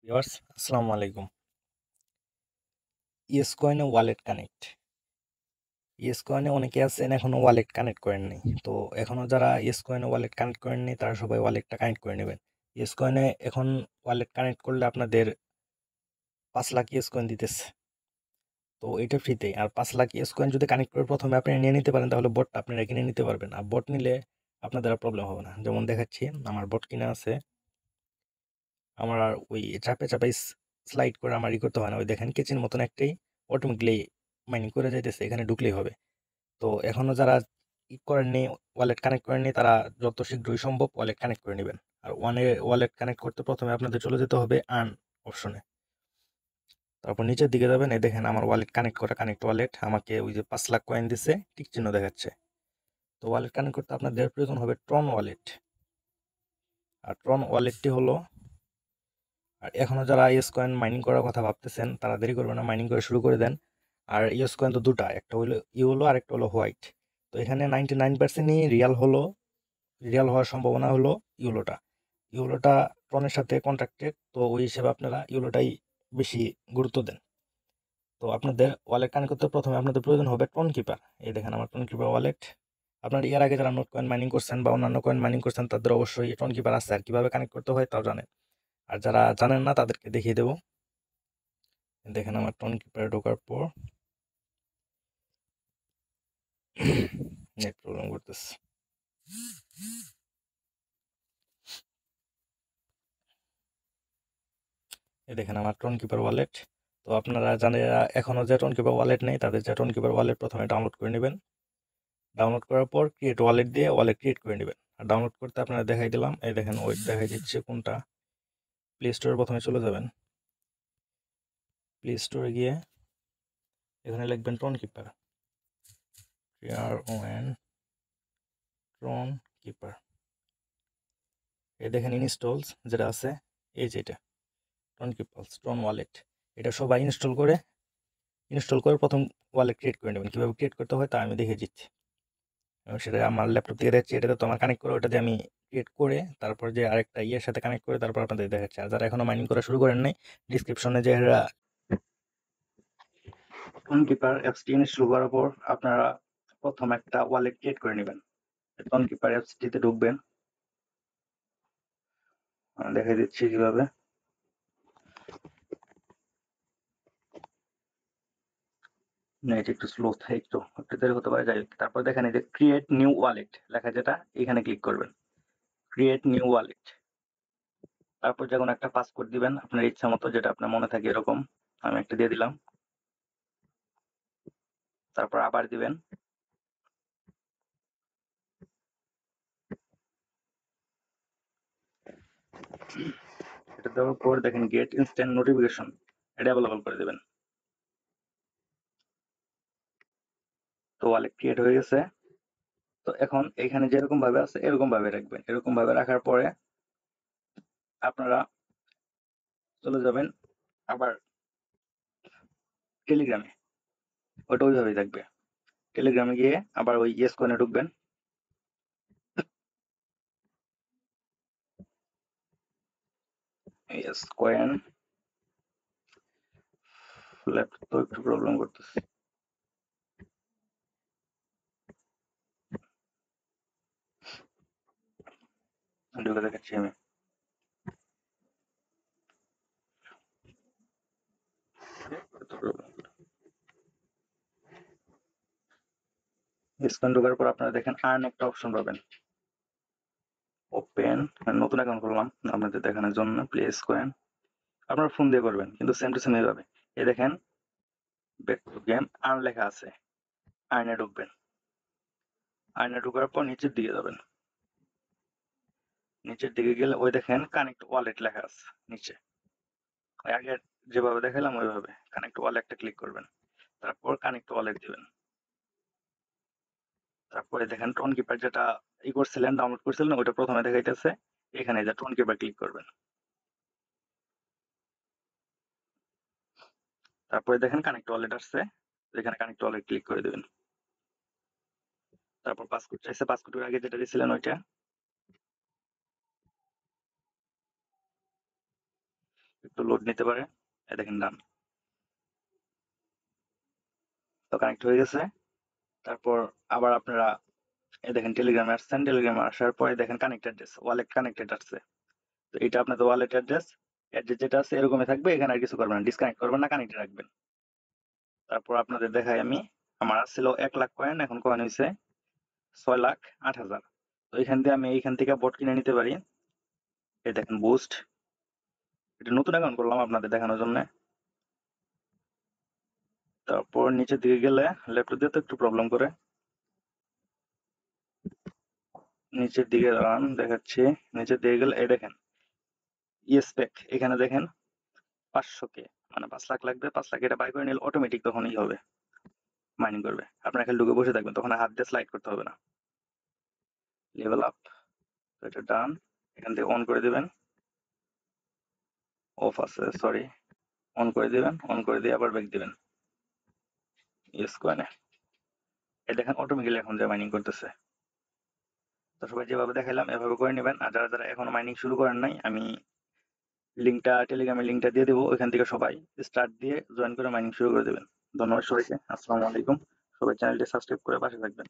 Viewers আসসালামু আলাইকুম। Yes কয়েনে ওয়ালেট কানেক্ট। ইয়েস কয়েনে অনেকে আছেন এখনো ওয়ালেট কানেক্ট করেননি। তো এখনো যারা ইয়েস কয়েনে ওয়ালেট কানেক্ট করেননি তারা সবাই ওয়ালেটটা কানেক্ট করে নেবেন। ইয়েস কয়েনে এখন ওয়ালেট কানেক্ট করলে আপনাদের 5 লাখ ইয়েস কয়েন দিতেছে। তো এটা ফ্রিতে। আর 5 লাখ ইয়েস কয়েন যদি কানেক্ট করে প্রথমে আপনি নিয়ে নিতে পারেন তাহলে বটটা আপনারা কিনে নিতে পারবেন। আর বট নিলে আপনাদের আর প্রবলেম হবে না। যেমন দেখাচ্ছি আমার বট কিনা আছে। আমার আর ওই চাপে চাপে স্লাইড করে আমার করতে হয় না। ওই দেখেন কেচির মতন একটাই অটোমেটিকলি মাইনিং করে যাইতেছে, এখানে ঢুকলেই হবে। তো এখনো যারা করেননি, ওয়ালেট কানেক্ট করেননি, তারা যত শীঘ্রই সম্ভব ওয়ালেট কানেক্ট করে নেবেন। আর ওয়ালেট কানেক্ট করতে প্রথমে আপনাদের চলে যেতে হবে আর্ন অপশনে। তারপর নিচের দিকে যাবেন, এই দেখেন আমার ওয়ালেট কানেক্ট করা, কানেক্ট ওয়ালেট আমাকে ওই যে 5 লাখ কয়েন দিছে, টিক চিহ্ন দেখাচ্ছে। তো ওয়ালেট কানেক্ট করতে আপনাদের প্রয়োজন হবে ট্রন ওয়ালেট। আর ট্রন ওয়ালেটটি হলো, আর এখনো যারা ইয়েস কয়েন মাইনিং করার কথা ভাবতেছেন তারা দেরি করবেন না, মাইনিং করে শুরু করে দেন। আর ইয়েস কয়েন তো দুটা, একটা হলো ইউলো আর একটা হলো হোয়াইট। তো এখানে 99%ই রিয়াল হওয়ার সম্ভাবনা হলো ইউলোটা। ইউলোটা ট্রনের সাথে কন্ট্রাক্টেড, তো ওই হিসেবে আপনারা ইউলোটাই বেশি গুরুত্ব দেন। তো আপনাদের ওয়ালেট কানেক্ট করতে প্রথমে আপনাদের প্রয়োজন হবে ট্রন কিপার। এই দেখেন আমার ট্রন কিপার ওয়ালেট। আপনার এর আগে যারা নোট কয়েন মাইনিং করছেন বা অন্যান্য কয়েন মাইনিং করছেন তাদের অবশ্যই ট্রন কিপার আছে, আর কিভাবে কানেক্ট করতে হয় তাও জানেন। আর যারা জানেন না তাদেরকে দেখিয়ে দেবো। দেখেন আমার ট্রন কিপারে ঢোকার পর নেট প্রবলেম করতেছে। এই দেখেন আমার ট্রন কিপার ওয়ালেট। তো আপনারা যারা এখনো যে ট্রন কিপার ওয়ালেট নেই তাদের যে ট্রন কিপার ওয়ালেট প্রথমে ডাউনলোড করে নেবেন। ডাউনলোড করার পর ক্রিয়েট ওয়ালেট দিয়ে ওয়ালেট ক্রিয়েট করে নেবেন। আর ডাউনলোড করতে আপনারা দেখাই দিলাম, এই দেখেন ওয়েট দেখাই দিচ্ছে কোনটা। প্লে স্টোরে প্রথমে চলে যাবেন। প্লে স্টোরে গিয়ে এখানে লিখবেন ট্রন কিপার, TRON ট্রন কিপার। এই দেখেন ইনস্টলস যেটা আছে, এই যে এটা ট্রন কিপার ট্রন ওয়ালেট। এটা সবাই ইনস্টল করে প্রথম ওয়ালেট ক্রিয়েট করে নেবেন। কীভাবে ক্রিয়েট করতে হয় তা আমি দেখে দিচ্ছি। এবং সেটা আমার ল্যাপটপ থেকে দেখছি, এটাতে তো আমার কানেক্ট করে ওটা দিয়ে আমি ক্রিয়েট করে তারপর যে আরেকটা ইয়ের সাথে কানেক্ট করে তারপর আপনাদের দেখাচ্ছি। আর যারা এখনো মাইনিং করা শুরু করেন নাই, ডিসক্রিপশনে যে টন কিপার অ্যাপসটি ইনস্টল করার পর আপনারা প্রথম একটা ওয়ালেট ক্রিয়েট করে নেবেন। টন কিপার অ্যাপসটিতে ঢুকবেন, দেখাই দিচ্ছি কিভাবে। নেট একটু স্লো থাকে, একটু দেরি হতে পারে, যাই হোক। তারপর দেখেন এই যে ক্রিয়েট নিউ ওয়ালেট লেখা যেটা, এখানে ক্লিক করবেন, ক্রিয়েট নিউ ওয়ালেট। তারপর যে কোনো একটা পাসওয়ার্ড দিবেন আপনার ইচ্ছা মতো, যেটা আপনার মনে থাকে এরকম। আমি একটা দিয়ে দিলাম, তারপর আবার দিবেন। এটা দেওয়ার পর দেখেন গেট ইনস্ট্যান্ট নোটিফিকেশন, এটা অ্যাভেলেবল করে দেবেন। তো ওয়ালেট ক্রিয়েট হয়ে গেছে। তো এখন এখানে যেরকম ভাবে আছে এরকম ভাবে রাখবেন। এরকম ভাবে রাখার পরে আপনারা চলে যাবেন আবার টেলিগ্রামে, ওটা ওইভাবেই থাকবে। টেলিগ্রামে গিয়ে আবার ওই ইয়েস কয়েনে ঢুকবেন। ইয়েস কয়েন, ল্যাপটপ তো একটু প্রবলেম করতেছে, ঢুকে দেখাচ্ছি আমি। ইয়েস কয়েন ঢোকার পর আপনারা দেখেন আর্ন একটা অপশন পাবেন, ওপেন। নতুন অ্যাকাউন্ট করলাম আপনাদের দেখানোর জন্য। প্লেস কয়েন আপনারা ফোন দিয়ে করবেন, কিন্তু সেম টু সেম এইভাবে। এই দেখেন ব্যাক টু গেম আর্ন লেখা আছে, আর্নে ঢুকবেন। আর্নে ঢোকার পর নিচের দিকে যাবেন। নিচের দিকে গেলে ওই দেখেন কানেক্ট ওয়ালেট লেখা আছে নিচে। আগে যেভাবে দেখালাম ওইভাবে কানেক্ট ওয়ালেটটা ক্লিক করবেন, তারপর কানেক্ট ওয়ালেট দিবেন। তারপরে দেখেন ট্রন কিপার যেটা করছিলেন, ডাউনলোড করছিলেন, ওইটা প্রথমে দেখাইতেছে। এখানে যে ট্রন কিপার ক্লিক করবেন, তারপরে দেখেন কানেক্ট ওয়ালেট আসছে, এখানে কানেক্ট ওয়ালেট ক্লিক করে দিবেন। তারপর পাসওয়ার্ড চাইছে, পাসওয়ার্ডের আগে যেটা দিয়েছিলেন ওইটা। একটু লোড নিতে পারে। এই দেখেন ডান। তো কানেক্ট হয়ে গেছে। তারপর আবার আপনারা এই দেখেন টেলিগ্রামে আসছেন, টেলিগ্রামে আসার পরে দেখেন কানেক্ট অ্যাড্রেস, ওয়ালেট কানেক্টেড আসছে। তো এটা আপনাদের ওয়ালেট অ্যাড্রেস যেটা আছে এরকমই থাকবে, এখানে আর কিছু করবেন না, ডিসকানেক্ট করবেন না, কানেক্টে রাখবেন। তারপর আপনাদের দেখাই আমি, আমার ছিল 1 লাখ কয়েন, এখন কয়েন হয়েছে 6,08,000। তো এখান দিয়ে আমি এইখান থেকে বট কিনে নিতে পারি। এই দেখেন বুস্ট, এটা নতুন অ্যাকাউন্ট করলাম আপনাদের দেখানোর জন্য। তারপর নিচের দিকে গেলে ল্যাপটপ দিয়ে তো একটু প্রবলেম করে, নিচের দিকে দাঁড়ান দেখাচ্ছি। নিচের দিকে গেলে এই দেখেন ইয়েসপেক, এখানে দেখেন 500K, মানে 5 লাখ লাগবে। 5 লাখ এটা বাই করে নিলে অটোমেটিক তখনই হবে, মাইনিং করবে। আপনারা খালি ঢুকে বসে থাকবেন, তখন হাত দিয়ে স্লাইড করতে হবে না। লেভেল আপ, এটা ডান। এখান থেকে অন করে দিবেন, অফ আছে সরি, অন করে দিবেন, অন করে দিয়ে আবার ব্যাক দিবেন ইয়েস কয়েনে। এই দেখেন অটোমেটিক্যালি এখন যে মাইনিং করতেছে। তো সবাই যেভাবে দেখাইলাম এভাবে করে নেবেন। আর যারা যারা এখনো মাইনিং শুরু করেন নাই, আমি লিঙ্কটা টেলিগ্রামের লিঙ্কটা দিয়ে দেবো, ওইখান থেকে সবাই স্টার্ট দিয়ে জয়েন করে মাইনিং শুরু করে দেবেন। ধন্যবাদ সবাইকে, আসসালামু আলাইকুম। সবাই চ্যানেলটি সাবস্ক্রাইব করে পাশে থাকবেন।